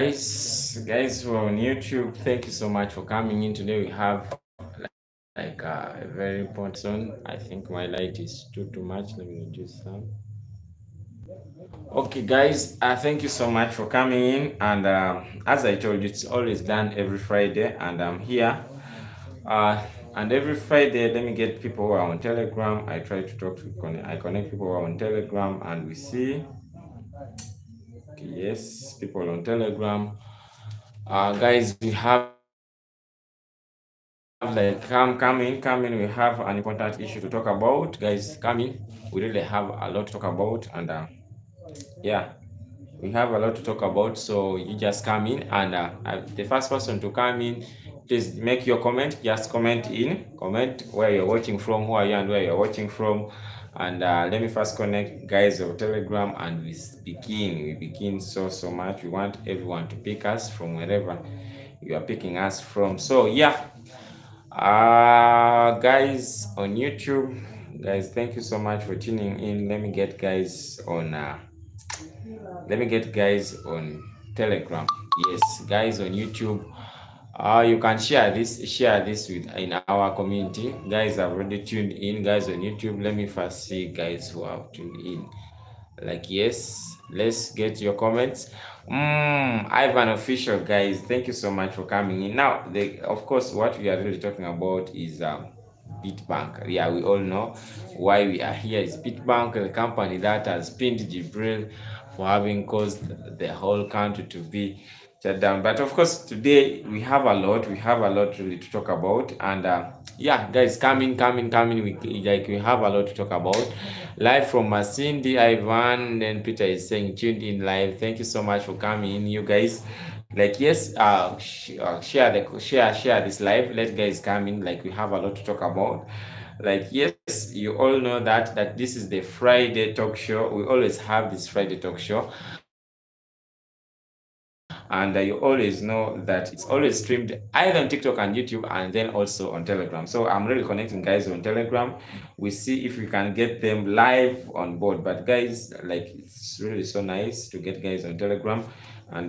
Guys who are on YouTube, thank you so much for coming in. Today we have a very important zone. I think my light is too much. Let me reduce some. Okay, guys, thank you so much for coming in. And as I told you, it's always done every Friday, and I'm here. And every Friday, let me get people who are on Telegram. I try to talk to I connect people who are on Telegram, and we see. Okay, yes, people on Telegram. Guys, we have like come in. We have an important issue to talk about. Guys, come in. We really have a lot to talk about, and yeah, we have a lot to talk about. So you just come in, and the first person to come in, please make your comment. Just comment where you're watching from, who are you, and where you're watching from. And let me first connect guys of Telegram, and we begin so much. We want everyone to pick us from wherever you are picking us from. So yeah, guys on YouTube, guys, thank you so much for tuning in. Let me get guys on Telegram. Yes, guys on YouTube. You can share this with in our community. Guys have already tuned in. Guys on YouTube, let me first see guys who have tuned in. Like, yes, let's get your comments. Ivan official, guys, thank you so much for coming in. Now, of course, what we are really talking about is Bitbank. Yeah, we all know why we are here. Is Bitbank, the company that has pinned Jibril for having caused the whole country to be shut down. But of course, today we have a lot. We have a lot really to talk about, and yeah, guys, come in. We have a lot to talk about. Live from Masindi, Ivan, then Peter is saying tuned in live. Thank you so much for coming in, you guys. Like, yes, share this live. Let guys come in. Like, we have a lot to talk about. Like, yes, you all know that this is the Friday talk show. We always have this Friday talk show, and you always know that it's always streamed either on TikTok and YouTube, and then also on Telegram. So I'm really connecting guys on Telegram. We see if we can get them live on board. But guys, like, it's really so nice to get guys on Telegram, and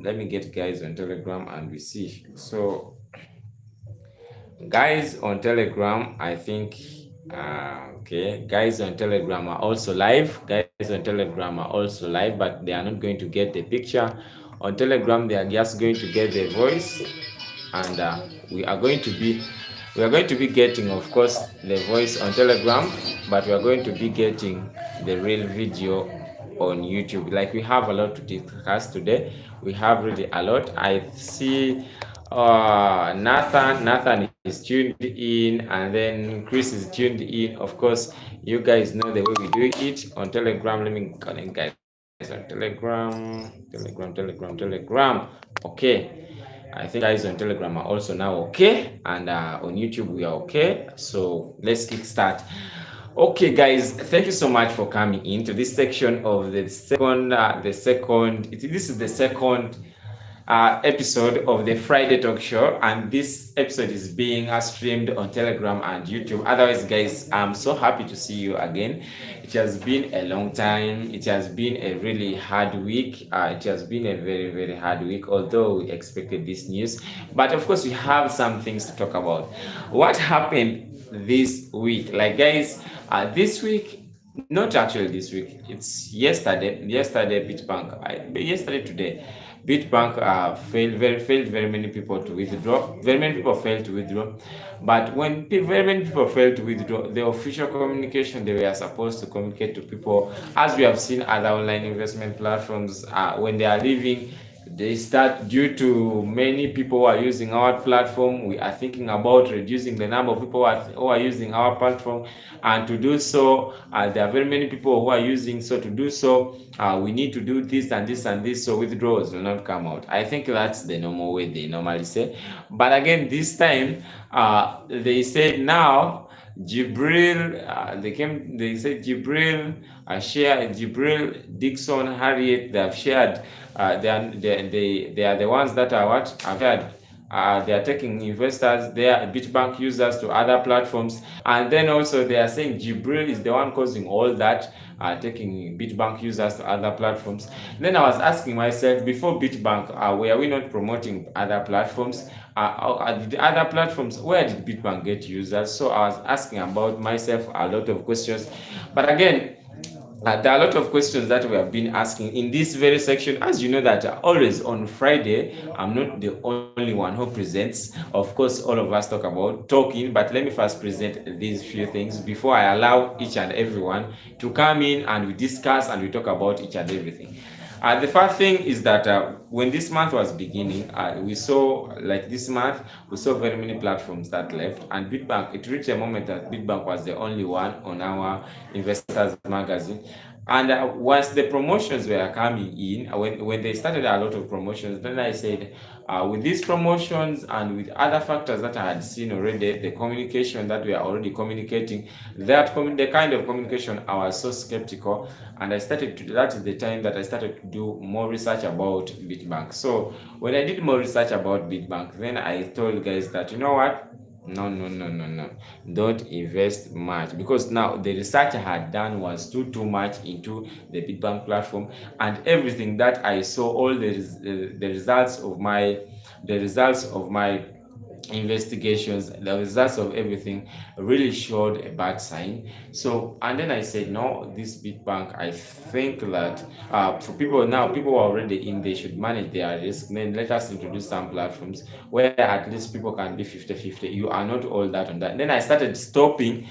let me get guys on Telegram and we see. So guys on Telegram, I think okay, guys on Telegram are also live. Guys on Telegram are also live, but they are not going to get the picture. On Telegram, they are just going to get the voice, and we are going to be getting, of course, the voice on Telegram, but we are going to be getting the real video on YouTube. Like, we have a lot to discuss today. We have really a lot. I see Nathan is tuned in, and then Chris is tuned in. Of course, you guys know the way we do it on Telegram. Let me connect guys on Telegram. Okay, I think guys on Telegram are also now okay, and on YouTube we are okay. So let's kick start. Okay, guys, thank you so much for coming into this section of this is the second episode of the Friday talk show, and this episode is being streamed on Telegram and YouTube. Otherwise, guys, I'm so happy to see you again. It has been a long time. It has been a really hard week. It has been a very hard week, although we expected this news. But of course, we have some things to talk about. What happened this week? Like, guys, this week, not actually this week, it's yesterday Bitbank, yesterday today, Bitbank failed very many people to withdraw. Very many people failed to withdraw. But when very many people failed to withdraw, the official communication they were supposed to communicate to people, as we have seen other online investment platforms, when they are leaving, they start, due to many people who are using our platform, we are thinking about reducing the number of people who are using our platform. And to do so, there are very many people who are using. So to do so, we need to do this and this and this, so withdrawals will not come out. I think that's the normal way they normally say. But again, this time, they said now Jibril, they said Jibril, Jibril, Dixon, Harriet, they have shared, they are the ones that are what? Have shared. They are taking investors, they are Bitbank users to other platforms, and then also they are saying Jibril is the one causing all that. taking Bitbank users to other platforms. Then I was asking myself, before Bitbank, were we not promoting other platforms? The other platforms, where did Bitbank get users? So I was asking about myself a lot of questions. But again, there are a lot of questions that we have been asking in this very section. As you know that always on Friday, I'm not the only one who presents. Of course, all of us talk about talking, but let me first present these few things before I allow each and everyone to come in and we discuss and we talk about each and everything. The first thing is that when this month was beginning, we saw, like this month, we saw very many platforms that left, and Bitbank, it reached a moment that Bitbank was the only one on our investors magazine. And once the promotions were coming in, when they started a lot of promotions, then I said, with these promotions and with other factors that I had seen already, the communication that we are already communicating, the kind of communication, I was so skeptical, and that is the time that I started to do more research about Bitbank. So when I did more research about Bitbank, then I told guys that, you know what, no, no, no, no, no, don't invest much, because now the research I had done was too much into the Bitbank platform, and everything that I saw, all the results of my investigations, the results of everything really showed a bad sign. So, and then I said, no, this Bitbank, I think that for people now, people who are already in, they should manage their risk. Then let us introduce some platforms where at least people can be 50-50. You are not all that on that. Then I started stopping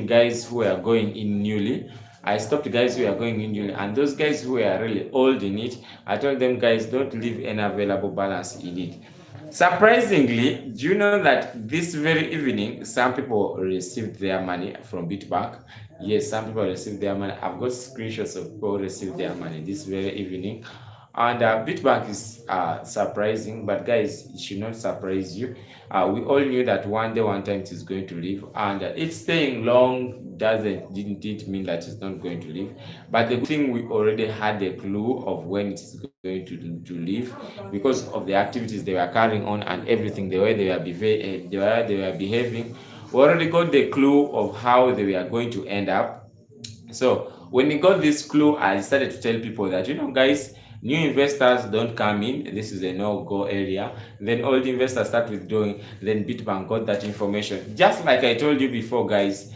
guys who were going in newly. I stopped guys who are going in newly, and those guys who were really old in it, I told them, guys, don't leave any available balance in it. Surprisingly, do you know that this very evening, some people received their money from Bitbank? Yes, some people received their money. I've got screenshots of people who received their money this very evening. And Bitbank is surprising, but guys, it should not surprise you. We all knew that one day, one time, it is going to leave, and it's staying long didn't it mean that it's not going to leave. But the good thing, we already had a clue of when it is going to leave, because of the activities they were carrying on and everything, the way they were behaving. We already got the clue of how they were going to end up. So when we got this clue, I started to tell people that, you know, guys, new investors don't come in. This is a no-go area. Then old investors start withdrawing. Then Bitbank got that information. Just like I told you before, guys.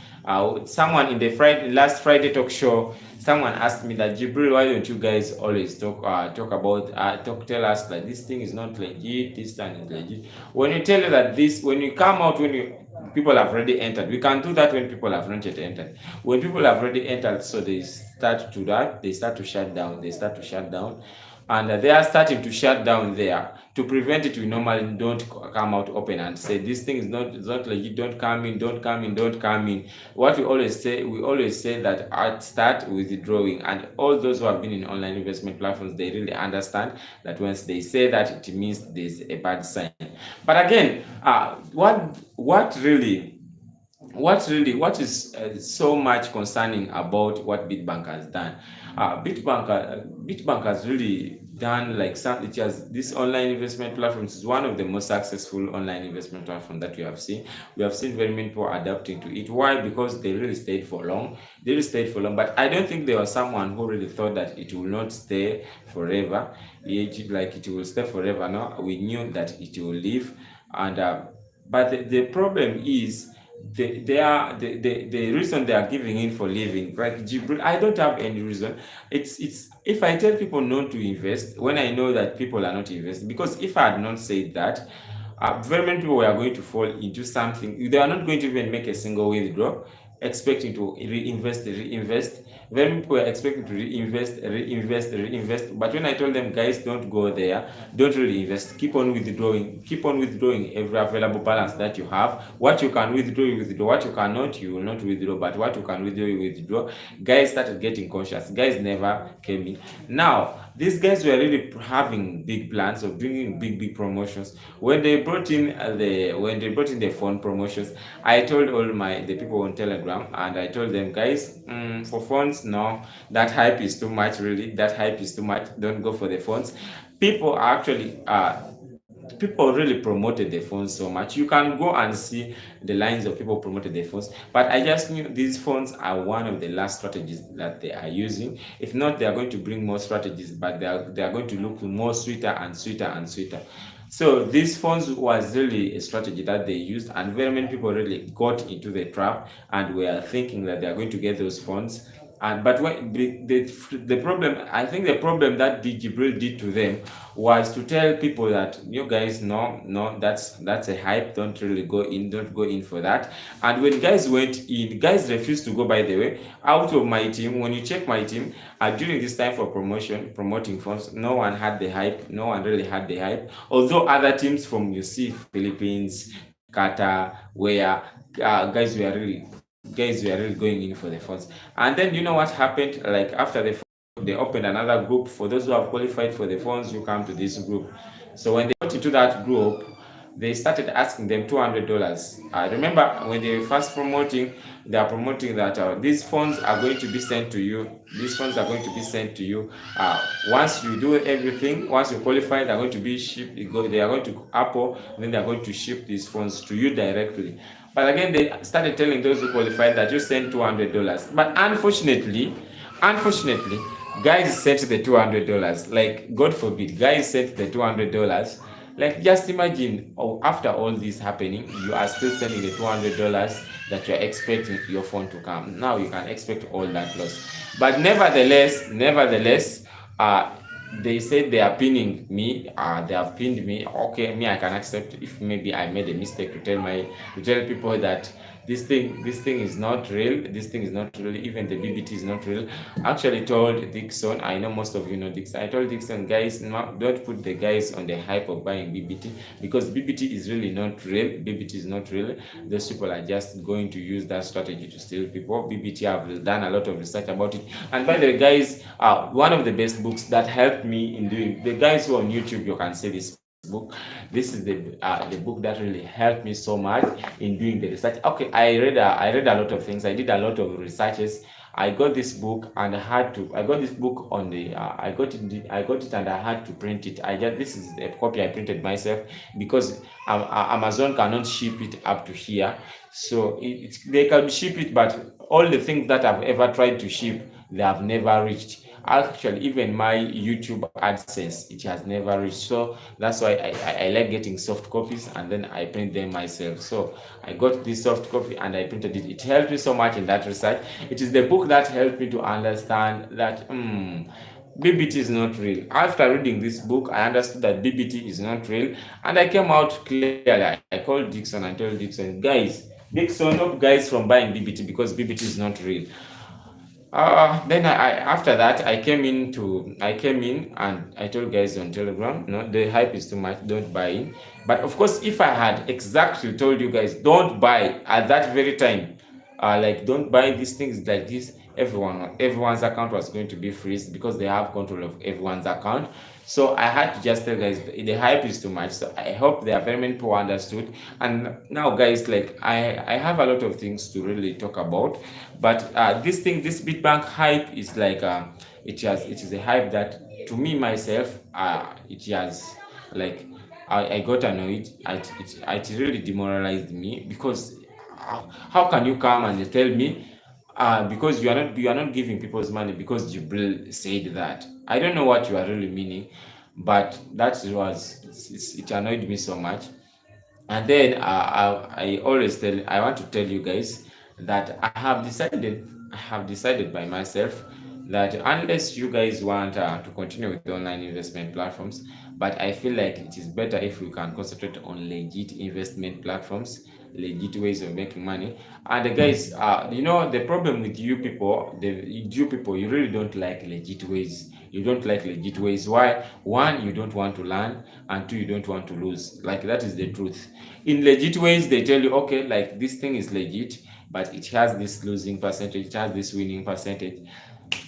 Someone in the last Friday talk show, someone asked me that, Jibril, why don't you guys always tell us that this thing is not legit, this thing is legit. When you tell you that when you come out, when you people have already entered. We can do that when people have not yet entered. When people have already entered, so they start to shut down. They start to shut down. And they are starting to shut down there. To prevent it, we normally don't come out open and say, this thing is not legit, don't come in, don't come in, don't come in. What we always say that at start withdrawing. And all those who have been in online investment platforms, they really understand that once they say that, it means there's a bad sign. But again, what is so much concerning about what Bitbank has done? Bitbank has really done like some. It has This online investment platforms is one of the most successful online investment platforms that we have seen. We have seen very many people adapting to it. Why? Because they really stayed for long. They really stayed for long. But I don't think there was someone who really thought that it will not stay forever. It will stay forever. No, we knew that it will leave, and but the problem is the reason they are giving in for living. Like Jibril, I don't have any reason. It's If I tell people not to invest when I know that people are not investing, because if I had not said that, very many people were going to fall into something. They are not going to even make a single withdraw, expecting to reinvest. Very many people were expecting to reinvest. But when I told them, guys, don't go there, don't really invest, keep on withdrawing every available balance that you have. What you can withdraw, you withdraw. What you cannot, you will not withdraw. But what you can withdraw, you withdraw. Guys started getting cautious. Guys never came in. Now, these guys were really having big plans of bringing big promotions. When they brought in the phone promotions, I told all the people on Telegram, and I told them, guys, for phones, no, that hype is too much. Really, that hype is too much. Don't go for the phones. People are actually people really promoted the phones so much. You can go and see the lines of people promoted the phones, but I just knew these phones are one of the last strategies that they are using. If not, they are going to bring more strategies, but they are going to look more sweeter and sweeter and sweeter. So these phones was really a strategy that they used, and very many people really got into the trap and were thinking that they are going to get those phones. And but when the problem, I think the problem that Jibril did to them was to tell people that, you guys, no, that's a hype. Don't really go in. Don't go in for that. And when guys went in, guys refused to go. By the way, out of my team, when you check my team, during this time for promoting phones, no one had the hype. No one really had the hype. Although other teams from, you see, Philippines, Qatar, where guys were really going in for the phones. And then, you know what happened? Like after they opened another group for those who have qualified for the phones. You come to this group. So when they got into that group, they started asking them $200. I remember when they were first promoting, they are promoting that these phones are going to be sent to you. These phones are going to be sent to you. Once you do everything, once you qualify, they're going to be shipped. They are going to Apple, then they are going to ship these phones to you directly. But again, they started telling those who qualified that you send $200. But unfortunately, guys sent the $200. Like, God forbid, guys sent the $200. Like, just imagine, after all this happening, you are still sending the $200 that you're expecting your phone to come. Now you can expect all that loss. But nevertheless, they said they are pinning me. They have pinned me. Okay, me, I can accept if maybe I made a mistake, to tell people that this thing is not real. This thing is not real. Even the BBT is not real. I actually told Dixon, I know most of you know Dixon. I told Dixon, guys, no, don't put the guys on the hype of buying BBT, because BBT is really not real. BBT is not real. Those people are just going to use that strategy to steal people. BBT, have done a lot of research about it. And by the way, guys, one of the best books that helped me in doing, the guys who are on YouTube, you can see this book. This is the book that really helped me so much in doing the research. Okay, I read a lot of things. I did a lot of researches. I got this book and I got this book on the I got it and I had to print it. This is a copy I printed myself, because Amazon cannot ship it up to here. So they can ship it, but all the things that I've ever tried to ship, they have never reached. Actually, even my YouTube AdSense, it has never reached. So that's why I like getting soft copies and then I print them myself. So I got this soft copy and I printed it. It helped me so much in that research. It is the book that helped me to understand that BBT is not real. After reading this book, I understood that BBT is not real, and I came out clearly. I called Dixon and told Dixon, guys, Dixon, stop guys from buying BBT, because BBT is not real. Then after that I came in and I told guys on Telegram, no, the hype is too much, don't buy in. But of course, if I had exactly told you guys don't buy at that very time, like, don't buy these things like this, everyone's account was going to be freezed, because they have control of everyone's account. So I had to just tell guys the hype is too much. So I hope there are very many people understood. And now, guys, like, I have a lot of things to really talk about, but this Bitbank hype is like, it is a hype that, to me myself, it has, like, I got annoyed. It really demoralized me, because how can you come and tell me, because you are not giving people's money because Jibril said that. I don't know what you are really meaning, but it annoyed me so much. And then I want to tell you guys that I have decided by myself that unless you guys want to continue with online investment platforms, but I feel like it is better if we can concentrate on legit investment platforms, legit ways of making money. And guys, the problem with you people, you really don't like legit ways. You don't like legit ways. Why? One, you don't want to learn, and two, you don't want to lose. Like, that is the truth. In legit ways, they tell you, okay, like, this thing is legit, but it has this losing percentage, it has this winning percentage,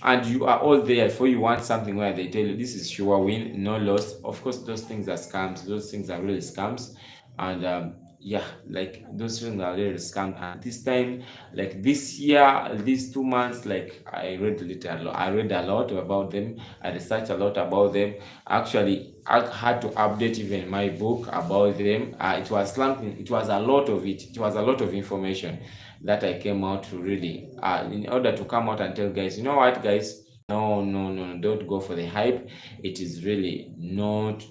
and you are all there for, you want something where they tell you this is sure win, no loss. Of course, those things are scams. Those things are really scams. And yeah, like those things are really scam. And this time, like this year, these 2 months, like I read a lot about them. I researched a lot about them. Actually, I had to update even my book about them. It was something, it was a lot of it was a lot of information that I came out to really in order to come out and tell guys, you know what, guys, no, no, no, no, don't go for the hype. It is really not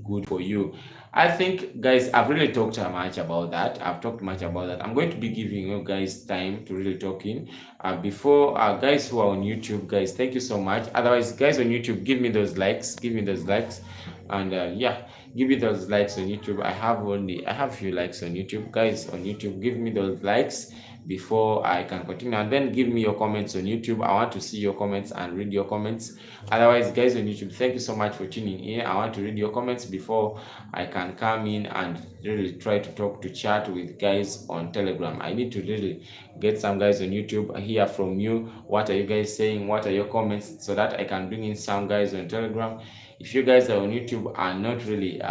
good for you. I think, guys, I've really talked much about that. I've talked much about that. I'm going to be giving you guys time to really talk in. Before, guys who are on YouTube, guys, thank you so much. Otherwise, guys on YouTube, give me those likes. Give me those likes, and yeah, give me those likes on YouTube. I have few likes on YouTube, guys. On YouTube, give me those likes before I can continue, and then give me your comments on YouTube. I want to see your comments and read your comments. Otherwise, guys on YouTube, thank you so much for tuning in. I want to read your comments before I can come in and really try to talk to chat with guys on Telegram. I need to really get some guys on YouTube, hear from you. What are you guys saying? What are your comments, so that I can bring in some guys on Telegram. If you guys are on YouTube are not really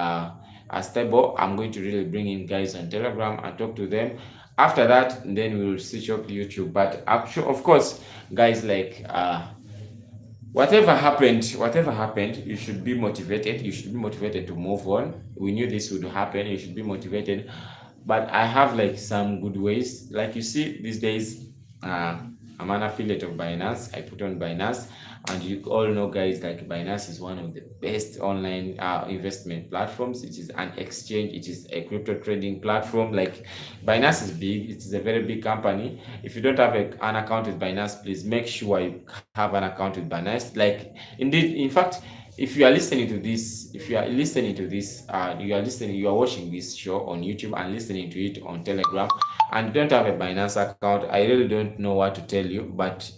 stable, I'm going to really bring in guys on Telegram and talk to them. After that, then we will switch up YouTube. But actually, of course, guys, like whatever happened, you should be motivated. You should be motivated to move on. We knew this would happen. You should be motivated. But I have like some good ways. Like you see these days, uh, I'm an affiliate of Binance. I put on Binance, and you all know, guys, like Binance is one of the best online investment platforms. It is an exchange. It is a crypto trading platform. Like Binance is big. It is a very big company. If you don't have an account with Binance, please make sure you have an account with Binance. Like indeed, in fact, if you are listening to this, you are watching this show on YouTube and listening to it on Telegram, and you don't have a Binance account, I really don't know what to tell you, but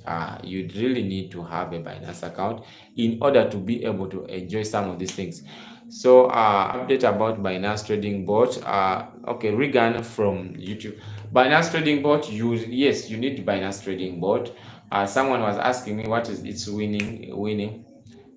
you really need to have a Binance account in order to be able to enjoy some of these things. So, update about Binance Trading Bot. Okay, Regan from YouTube. Binance Trading Bot, yes, you need Binance Trading Bot. Someone was asking me what is its winning.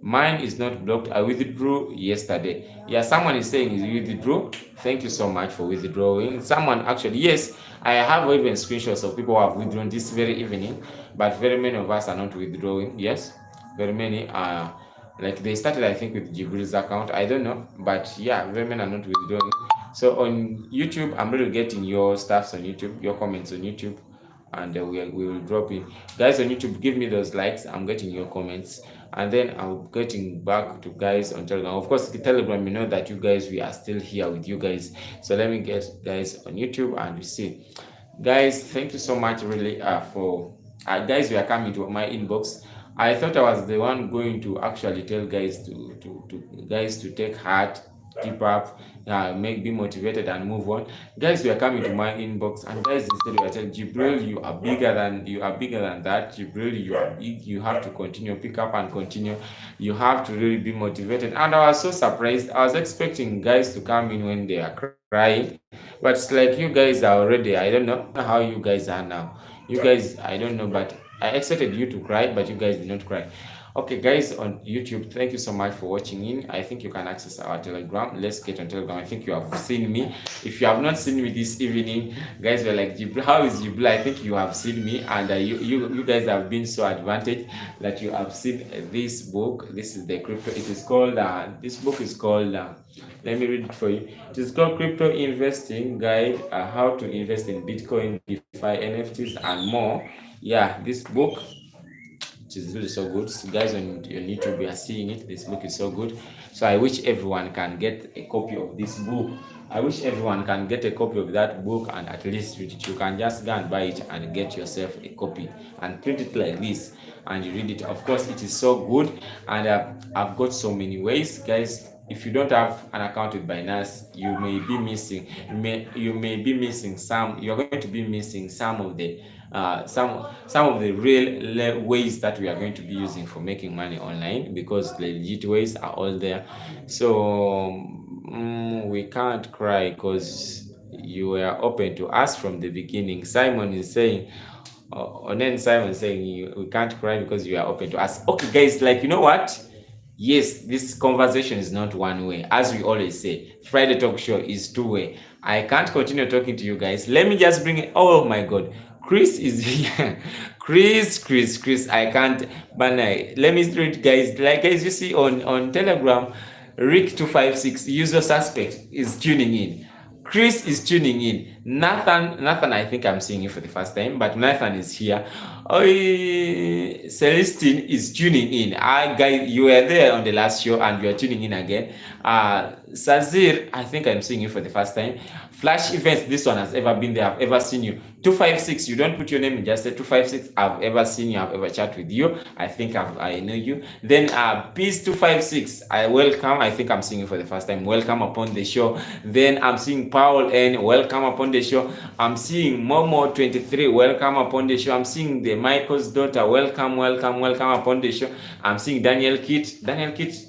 Mine is not blocked. I withdrew yesterday. Yeah, someone is saying you withdrew. Thank you so much for withdrawing. Someone actually, yes, I have even screenshots of people who have withdrawn this very evening, but very many of us are not withdrawing. Yes, very many are like they started, I think, with Jibril's account. I don't know, but yeah, very many are not withdrawing. So on YouTube, I'm really getting your stuffs on YouTube, your comments on YouTube, and we will drop in. Guys on YouTube, give me those likes. I'm getting your comments, and then I'm getting back to guys on Telegram. Of course, the Telegram, you know that you guys, we are still here with you guys. So let me get guys on YouTube and we see. Guys, thank you so much, really, for guys. We are coming to my inbox. I thought I was the one going to actually tell guys to guys to take heart, keep up, make be motivated and move on. Guys, we are coming to my inbox, and guys, instead we are telling Jibril, you are bigger than that. Jibril, you are big. You have to continue, pick up and continue. You have to really be motivated. And I was so surprised. I was expecting guys to come in when they are crying, but it's like you guys are already. I don't know how you guys are now. You guys, I don't know, but I expected you to cry, but you guys did not cry. Okay, guys on YouTube, thank you so much for watching in. I think you can access our Telegram. Let's get on Telegram. I think you have seen me. If you have not seen me this evening, guys were like, Jibril, how is Jibril? I think you have seen me, and you guys have been so advantaged that you have seen this book. This is the crypto. It is called. This book is called. Let me read it for you. It is called Crypto Investing Guide: How to Invest in Bitcoin, DeFi, NFTs, and more. Yeah, this book, it is really so good. So guys on YouTube, we are seeing it. This book is so good. So I wish everyone can get a copy of this book. I wish everyone can get a copy of that book and at least read it. You can just go and buy it and get yourself a copy and print it like this and you read it. Of course, it is so good, and I've got so many ways, guys. If you don't have an account with Binance, you may be missing. You may be missing some. You're going to be missing some of the real ways that we are going to be using for making money online, because the legit ways are all there. So we can't cry because you were open to us from the beginning. Simon is saying, and then Simon saying we can't cry because you are open to us. Okay, guys, like, you know what? Yes, this conversation is not one way. As we always say, Friday talk show is two way. I can't continue talking to you guys. Let me just bring it. Oh my God. Chris is here. Chris. I can't. But let me read, guys. Like, guys, you see on Telegram, Rick256, user suspect, is tuning in. Chris is tuning in. Nathan, I think I'm seeing you for the first time, but Nathan is here. Oh, Celestine is tuning in. Guys, you were there on the last show and you are tuning in again. Sazir, I think I'm seeing you for the first time. Flash events, this one has ever been there. I've ever seen you. 256, you don't put your name in, just say 256. I've ever seen you. I've ever chat with you. I think I know you. Then Peace 256, I welcome. I think I'm seeing you for the first time. Welcome upon the show. Then I'm seeing Paul N. Welcome upon the show. I'm seeing Momo 23. Welcome upon the show. I'm seeing the Michael's daughter. Welcome upon the show. I'm seeing Daniel Kit.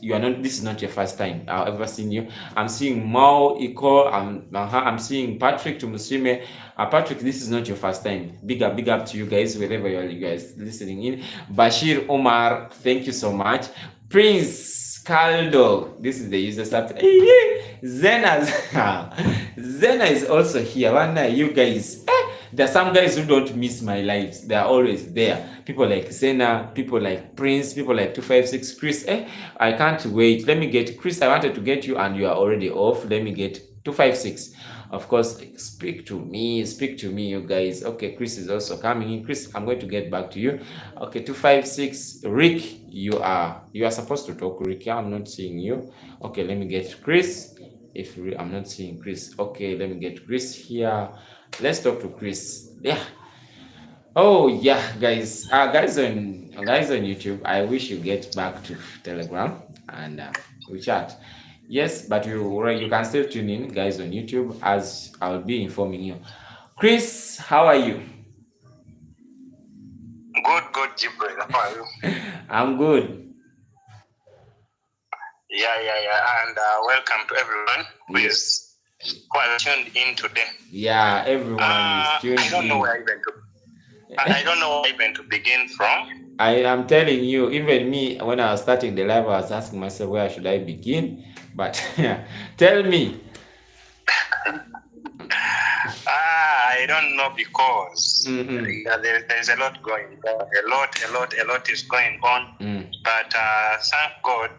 You are not. This is not your first time I've ever seen you. I'm seeing Mao Iko. I'm seeing Patrick Tumusime. Patrick, this is not your first time. Big up to you guys, wherever you guys listening in. Bashir Omar, thank you so much. Prince Caldo, this is the user sub. Zena is also here. One night, you guys. There are some guys who don't miss my lives. They are always there. People like Zena, people like Prince, people like 256. Chris, I can't wait. Let me get Chris. I wanted to get you, and you are already off. Let me get 256. Of course, speak to me, you guys. Okay, Chris is also coming in. Chris, I'm going to get back to you. Okay, 256. Rick, you are supposed to talk. Rick, I'm not seeing you. Okay, let me get Chris. I'm not seeing Chris. Okay, let me get Chris here. Let's talk to Chris. Yeah. Oh yeah, guys. Guys on YouTube, I wish you get back to Telegram and we chat. Yes, but you can still tune in, guys, on YouTube, as I'll be informing you. Chris, how are you? Good, Jibril. How are you? I'm good. Yeah. And welcome to everyone who is tuned in today. Yeah, everyone is tuned in. I don't know where even to begin from. I am telling you, even me, when I was starting the live, I was asking myself, where should I begin? But tell me. I don't know, because there's a lot going on. A lot is going on. But thank God,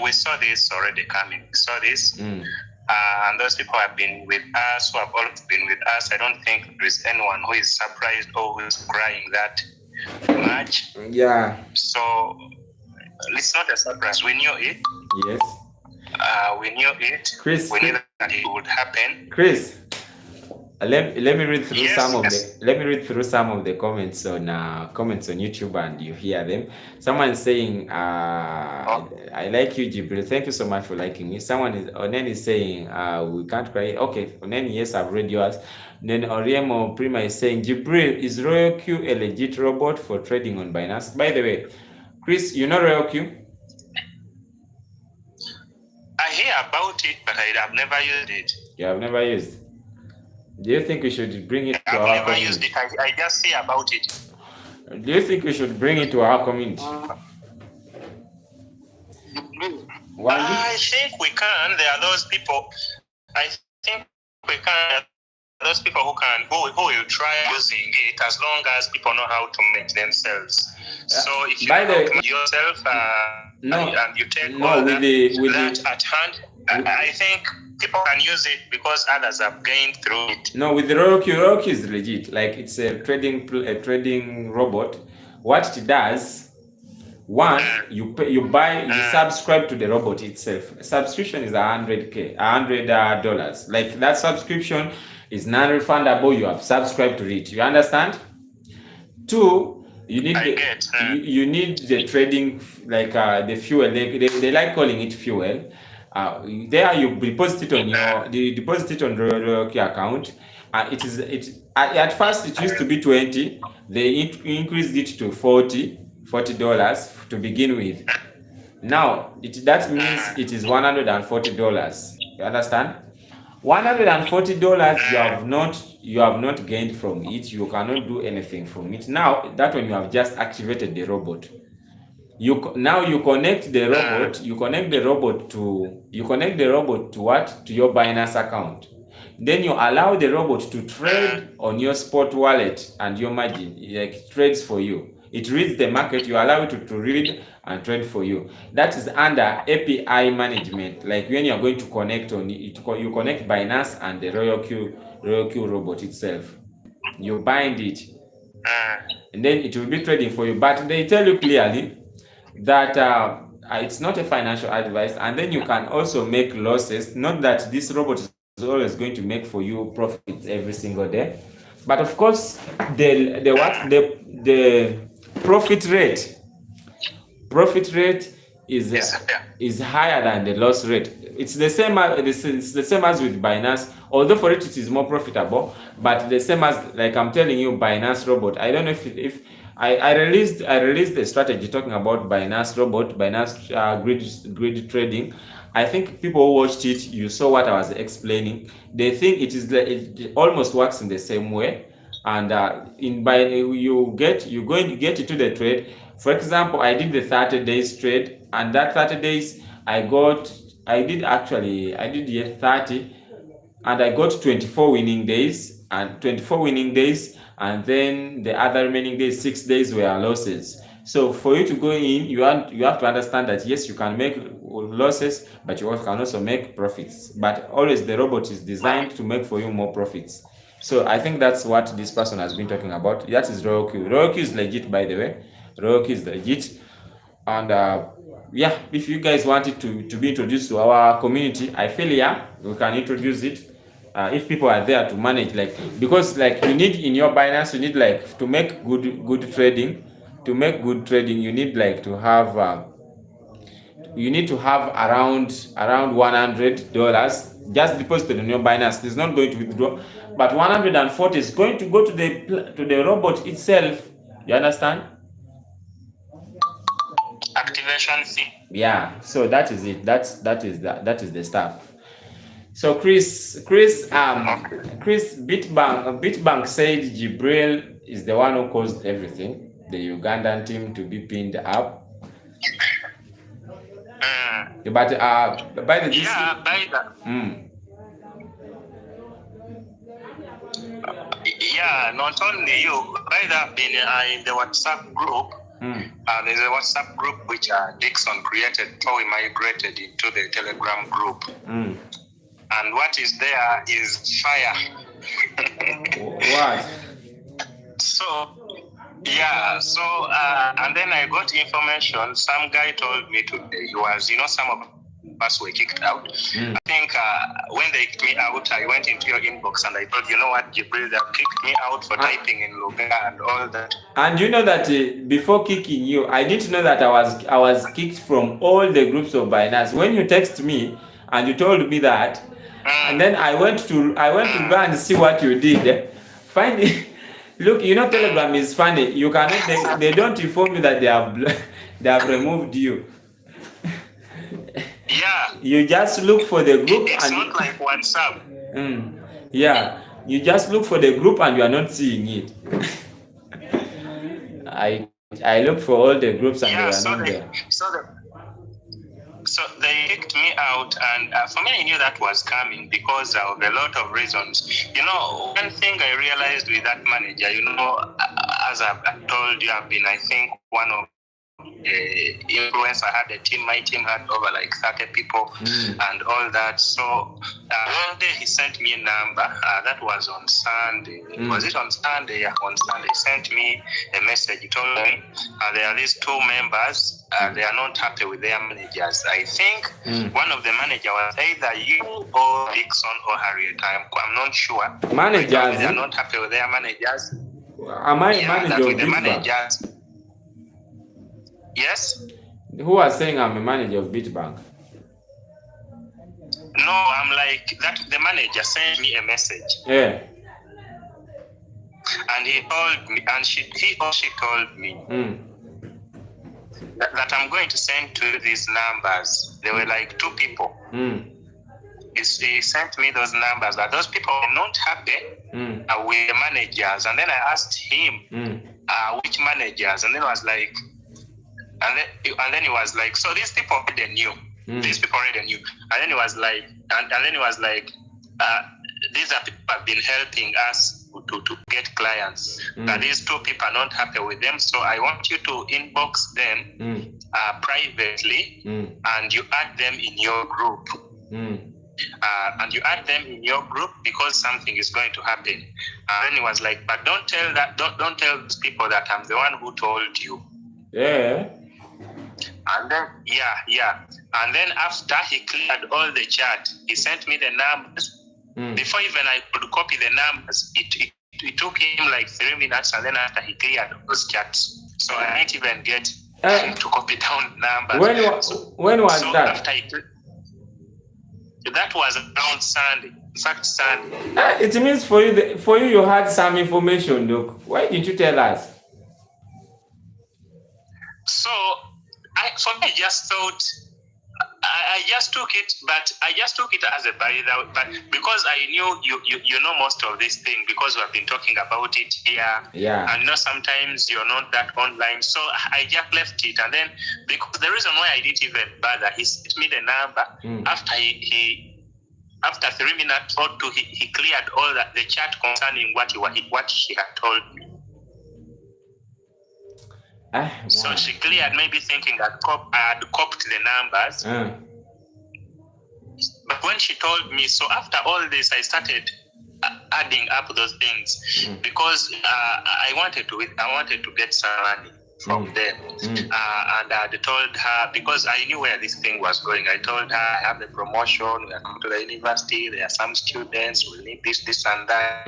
we saw this already coming. We saw this. And those people have been with us, who have always been with us. I don't think there is anyone who is surprised or who is crying that much. Yeah. So it's not a surprise. We knew it. Yes. We knew it. Chris, we knew that it would happen. Chris, let me read through some of the comments on YouTube, and you hear them. Someone saying, I like you, Jibril. Thank you so much for liking me. Onen is saying, we can't cry. Okay, Onen, yes, I've read yours. Then Oriemo Prima is saying, Jibril, is Royal Q a legit robot for trading on Binance? By the way, Chris, you know Royal Q? I hear about it, but I have never used it. You have never used it? Do you think we should bring it to our community? I've never used it. I just hear about it. Do you think we should bring it to our community? I think we can. There are those people. I think we can. Those people who will try using it, as long as people know how to make themselves. So if you make yourself and you take all that at hand, I think people can use it because others have gained through it. No, with the Royal Q is legit. Like, it's a trading robot. What it does, one, you subscribe to the robot itself. Subscription is $100. Like, that subscription is non-refundable. You have subscribed to it. You understand? Two, you need you need the trading, like the fuel. They like calling it fuel. There you deposit it on the Royal Q account. At first it used to be 20. They increased it to $40 to begin with. Now that means it is $140. You understand? $140 you have not gained from it. You cannot do anything from it. Now that one, you have just activated the robot. Now you connect the robot. You connect the robot to what? To your Binance account. Then you allow the robot to trade on your spot wallet and your margin. Like it trades for you. It reads the market. You allow it to read and trade for you. That is under API management. Like when you are going to connect on it, you connect Binance and the Royal Q robot itself. You bind it, and then it will be trading for you. But they tell you clearly that it's not a financial advice, and then you can also make losses. Not that this robot is always going to make for you profits every single day, but of course the profit rate is higher than the loss rate. It's the same as with Binance, although for it is more profitable, but the same as, like I'm telling you, Binance robot. I don't know if I released a strategy talking about Binance robot, Binance grid trading. I think people who watched it, you saw what I was explaining. They think it almost works in the same way, and you're going to get into the trade. For example, I did the 30 days trade, and that 30 days I did 30, and I got 24 winning days, and then the other remaining days, 6 days, were losses. So for you to go in, you have to understand that yes, you can make losses, but you can also make profits. But always the robot is designed to make for you more profits. So I think that's what this person has been talking about. That is Royal Q. Royal Q is legit, by the way. Royal Q is legit. And yeah, if you guys want it to be introduced to our community, I feel we can introduce it. If people are there to manage, like, because like you need in your Binance, you need like to make good trading. To make good trading, you need like to have around $100 just deposited on your Binance. It's not going to withdraw, but 140 is going to go to the robot itself. You understand? Activation fee. Yeah, so that is it. That is the stuff. So Chris, Bitbank said Jibril is the one who caused everything. The Ugandan team to be pinned up. But by the not only you, by that in the WhatsApp group. There's a WhatsApp group which Dixon created before we migrated into the Telegram group. And what is there is fire. What? And then I got information. Some guy told me today he was, some of us were kicked out. I think when they kicked me out, I went into your inbox and I thought, you know what, Jibril, they kicked me out for typing in Loga and all that. And you know that before kicking you, I didn't know that I was kicked from all the groups of Binance. When you text me and you told me that, and then I went to go and see what you did. Finally, look, Telegram is funny. You cannot. They don't inform you that they have removed you. Yeah. You just look for the group. It's not like WhatsApp. Yeah. You just look for the group and you are not seeing it. I looked for all the groups and they were not there. So they kicked me out, and for me, I knew that was coming because of a lot of reasons. One thing I realized with that manager, as I've told you, I've been, I think, one of influence. I had a team. My team had over like 30 people and all that. So one day he sent me a number. That was on Sunday. Was it on Sunday? Yeah, on Sunday. He sent me a message. He told me there are these two members. They are not happy with their managers. I think one of the managers was either you or Dixon or Harriet. I'm not sure. Managers? They are not happy with their managers. Am I manager of the managers? Yes? Who was saying I'm a manager of Bitbank? No, I'm like that. The manager sent me a message. Yeah. And he told me, and he or she told me that I'm going to send to these numbers. There were like two people. He sent me those numbers. That those people were not happy with the managers. And then I asked him which managers, and then I was like, And then he was like, so these people already knew. These people already knew. And then he was like, these are people who have been helping us to get clients. But these two people are not happy with them. So I want you to inbox them privately and you add them in your group. And you add them in your group because something is going to happen. And then he was like, but don't tell those people that I'm the one who told you. Yeah. And then and then after he cleared all the chat, he sent me the numbers. Before even I could copy the numbers, it took him like 3 minutes, and then after he cleared those chats, so I didn't even get to copy down numbers. When was that? After that was around Sunday. In fact, Sunday. It means for you had some information, look. Why didn't you tell us? So I just thought, I just took it, but I just took it as a barrier. But because I knew you know most of this thing, because we have been talking about it here. Yeah. And sometimes you're not that online, so I just left it. And then because the reason why I didn't even bother, he sent me the number after after 3 minutes or two, he cleared all the chat concerning what she had told me. Wow. So she cleared, maybe thinking I had copied the numbers. But when she told me, so after all this, I started adding up those things because I wanted to get some money from them. And I told her, because I knew where this thing was going, I told her I have a promotion, we are going to the university, there are some students, we need this and that.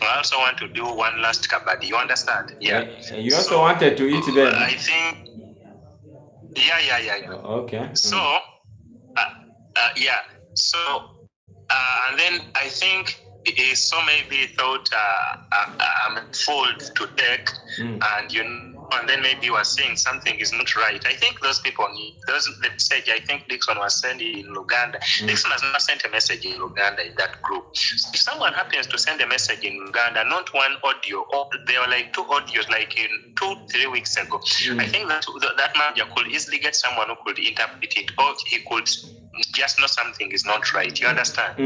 I also want to do one last kabadi, you understand? Yeah. You also wanted to eat them. I think, yeah. Okay. So, and then I think so maybe thought I'm full to take, and then maybe was saying something is not right. I think those people need the message. I think Dixon was sending in Uganda. Dixon has not sent a message in Uganda in that group. So if someone happens to send a message in Uganda, not one audio, or there were like 2 audios, like in 2-3 weeks ago. I think that manager could easily get someone who could interpret it, or he could just know something is not right. You understand?